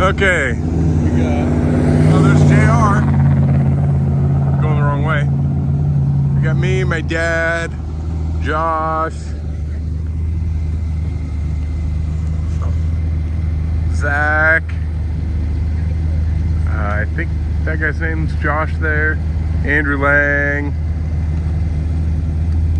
Okay, we got, oh, there's JR. Going the wrong way. We got me, my dad, Josh, Zach. I think that guy's name's Josh there. Andrew Lang.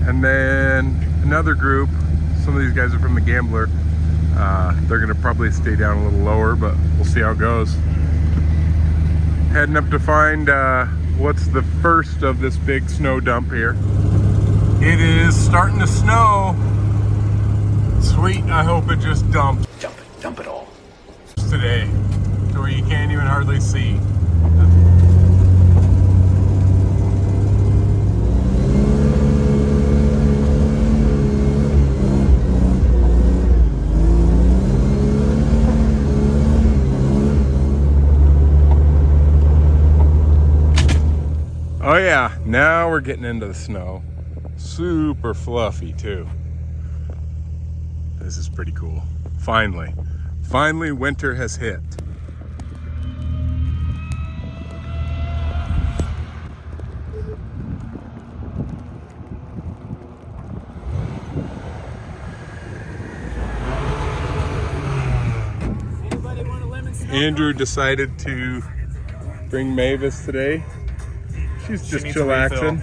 And then another group. Some of these guys are from the Gambler. They're gonna probably stay down a little lower, but we'll see how it goes. Heading up to find what's the first of this big snow dump here. It is starting to snow. Sweet, I hope it just dumps. Dump it all. Today, to where you can't even hardly see. Oh yeah, now we're getting into the snow. Super fluffy too. This is pretty cool. Finally winter has hit. Andrew decided to bring Mavis today. She's just chillaxing.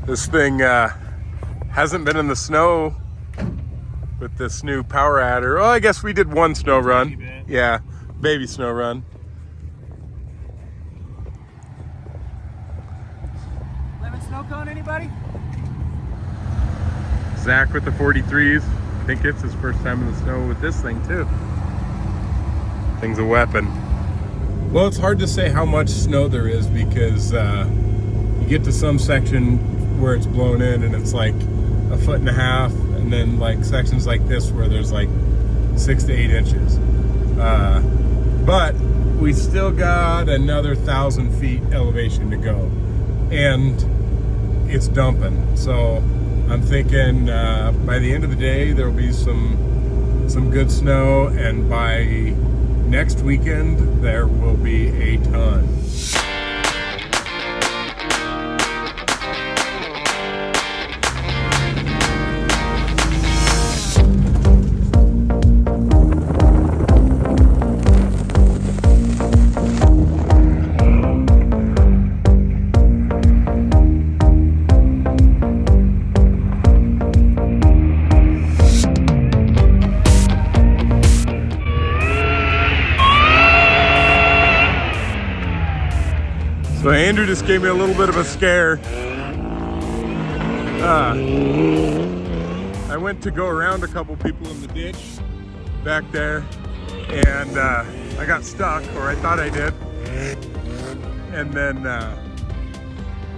This thing hasn't been in the snow with this new power adder. Oh, I guess we did one snow run. Yeah, baby snow run. Lemon snow cone, anybody? Zach with the 43s. I think it's his first time in the snow with this thing too. Thing's a weapon. Well, it's hard to say how much snow there is because you get to some section where it's blown in and it's like 1.5 feet, and then like sections like this where there's like 6 to 8 inches. But we still got another 1,000 feet elevation to go, and it's dumping. So I'm thinking by the end of the day there will be some good snow, and by next weekend there will be a ton. So Andrew just gave me a little bit of a scare. I went to go around a couple people in the ditch back there, and I got stuck, or I thought I did. And then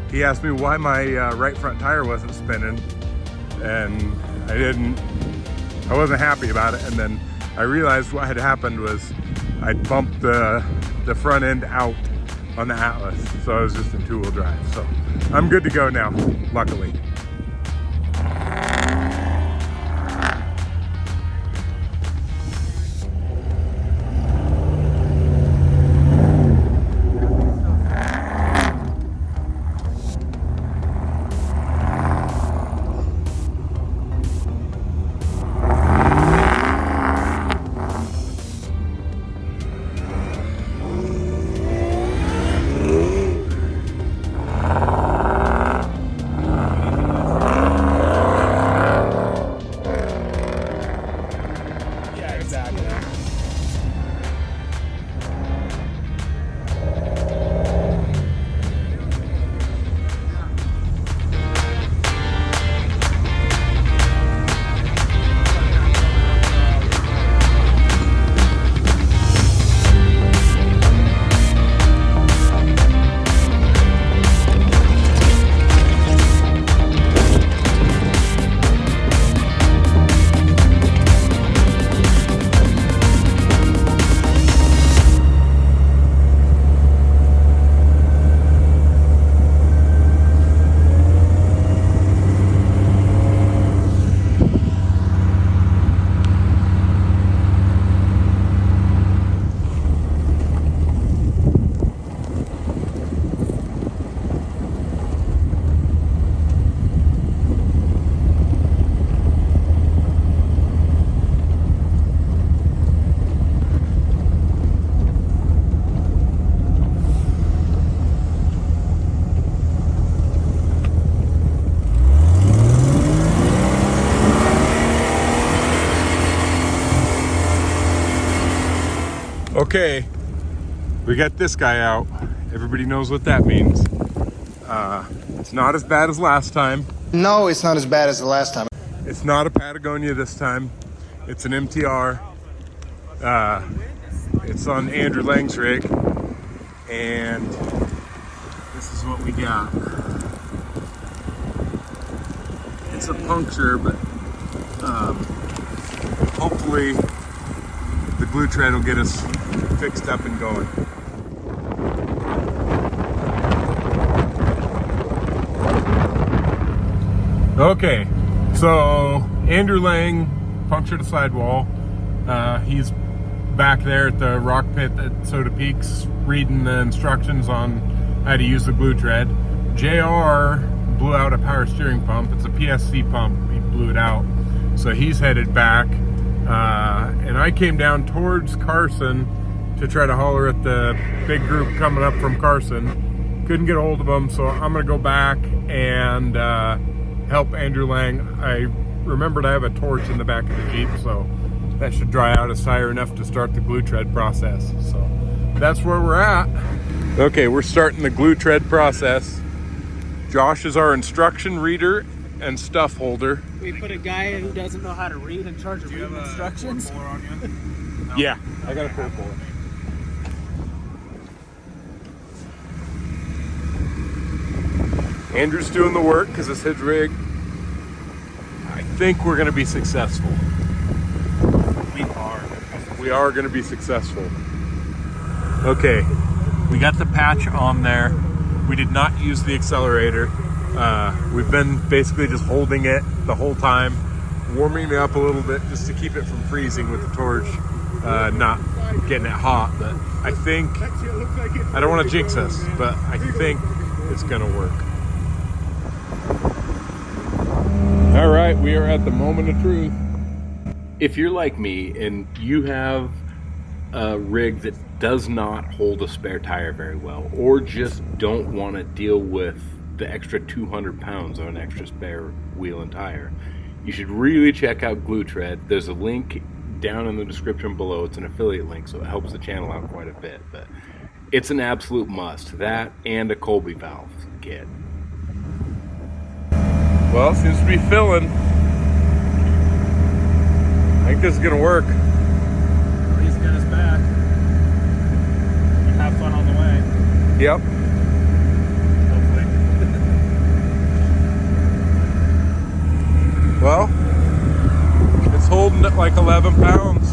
he asked me why my right front tire wasn't spinning, and I wasn't happy about it. And then I realized what had happened was I'd bumped the front end out on the Atlas, so I was just in 2-wheel drive. So I'm good to go now, luckily. Okay, we got this guy out. Everybody knows what that means. It's not as bad as last time. No, it's not as bad as the last time. It's not a Patagonia this time. It's an MTR. It's on Andrew Lang's rig. And this is what we got. It's a puncture, but hopefully the glue tread will get us fixed up and going. Okay, so Andrew Lang punctured a sidewall. He's back there at the rock pit at Soda Peaks reading the instructions on how to use the glue tread. JR blew out a power steering pump. It's a PSC pump. He blew it out. So he's headed back. And I came down towards Carson to try to holler at the big group coming up from Carson. Couldn't get a hold of them, so I'm gonna go back and help Andrew Lang. I remembered I have a torch in the back of the Jeep, so that should dry out a tire enough to start the glue tread process. So that's where we're at. Okay, we're starting the glue tread process. Josh is our instruction reader and stuff holder. We put a guy who doesn't know how to read in charge of reading instructions. No. Yeah, I got a pull for it. Andrew's doing the work because it's his rig. I think we're going to be successful. We are going to be successful. Okay, we got the patch on there. We did not use the accelerator. We've been basically just holding it the whole time, warming it up a little bit just to keep it from freezing with the torch, not getting it hot. But I think, I don't want to jinx us, but I think it's going to work. All right, we are at the moment of truth. If you're like me and you have a rig that does not hold a spare tire very well, or just don't want to deal with the extra 200 pounds on an extra spare wheel and tire, you should really check out Glue Tread. There's a link down in the description below. It's an affiliate link, so it helps the channel out quite a bit, but it's an absolute must. That and a Colby valve kit. Well, it seems to be filling. I think this is gonna work. He's got us back. Have fun on the way. Yep. Hopefully. Well, it's holding at like 11 pounds.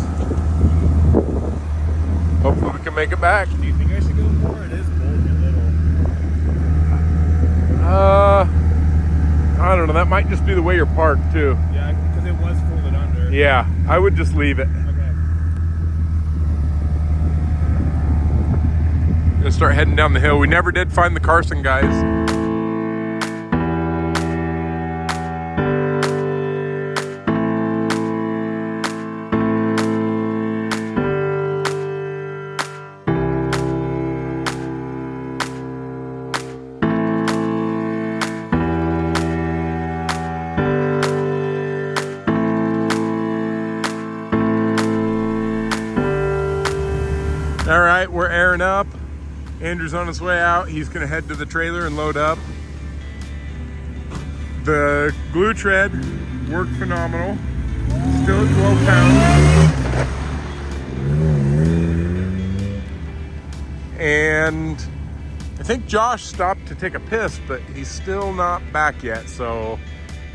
Hopefully we can make it back. Do you think I should go more? It is bulging a little. I don't know. That might just be the way you're parked too. Yeah, because it was folded under. Yeah, I would just leave it. Okay. Gonna start heading down the hill. We never did find the Carson guys. All right, we're airing up. Andrew's on his way out. He's gonna head to the trailer and load up. The glue tread worked phenomenal. Still at 12 pounds. And I think Josh stopped to take a piss, but he's still not back yet. So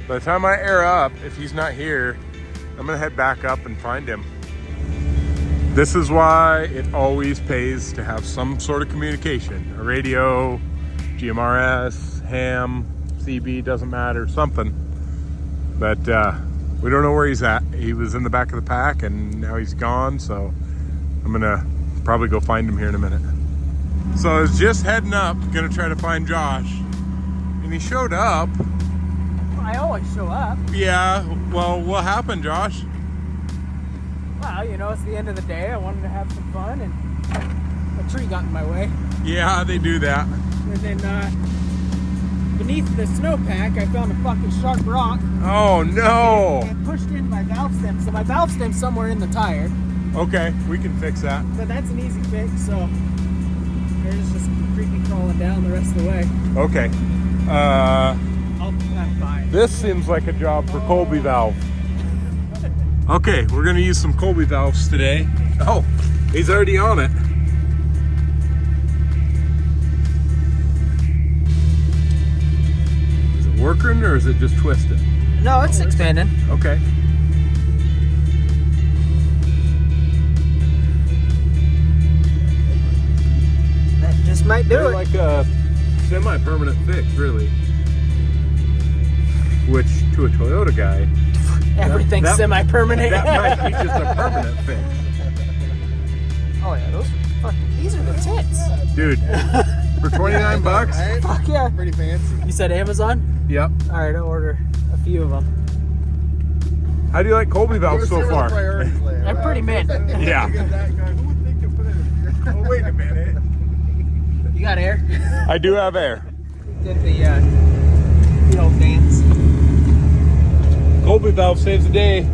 by the time I air up, if he's not here, I'm gonna head back up and find him. This is why it always pays to have some sort of communication. A radio, GMRS, ham, CB, doesn't matter, something. But we don't know where he's at. He was in the back of the pack and now he's gone, so I'm gonna probably go find him here in a minute. So I was just heading up, gonna try to find Josh, and he showed up. I always show up. Yeah, well, what happened, Josh? Well, you know, it's the end of the day. I wanted to have some fun, and a tree got in my way. Yeah, they do that. And then beneath the snowpack, I found a fucking sharp rock. Oh no! And pushed in my valve stem. So my valve stem's somewhere in the tire. Okay, we can fix that. But that's an easy fix, so there's just creepy crawling down the rest of the way. Okay. I'll have fine. This seems like a job for Colby valve. Okay, we're gonna use some Colby valves today. Oh, he's already on it. Is it working or is it just twisted? No, it's expanding. Okay. That just might do They're it. like a semi-permanent fix, really. Which, to a Toyota guy, Everything's that- semi-permanent. that might be just a permanent fix. Oh yeah, those these are the tits. Dude, for 29 bucks? Fuck yeah. Pretty fancy. You said Amazon? Yep. All right, I'll order a few of them. How do you like Colby valves so far? They're pretty mint. Yeah. Who would think to put it in? Oh, wait a minute. You got air? I do have air. Did the old dance. Colby valve saves the day.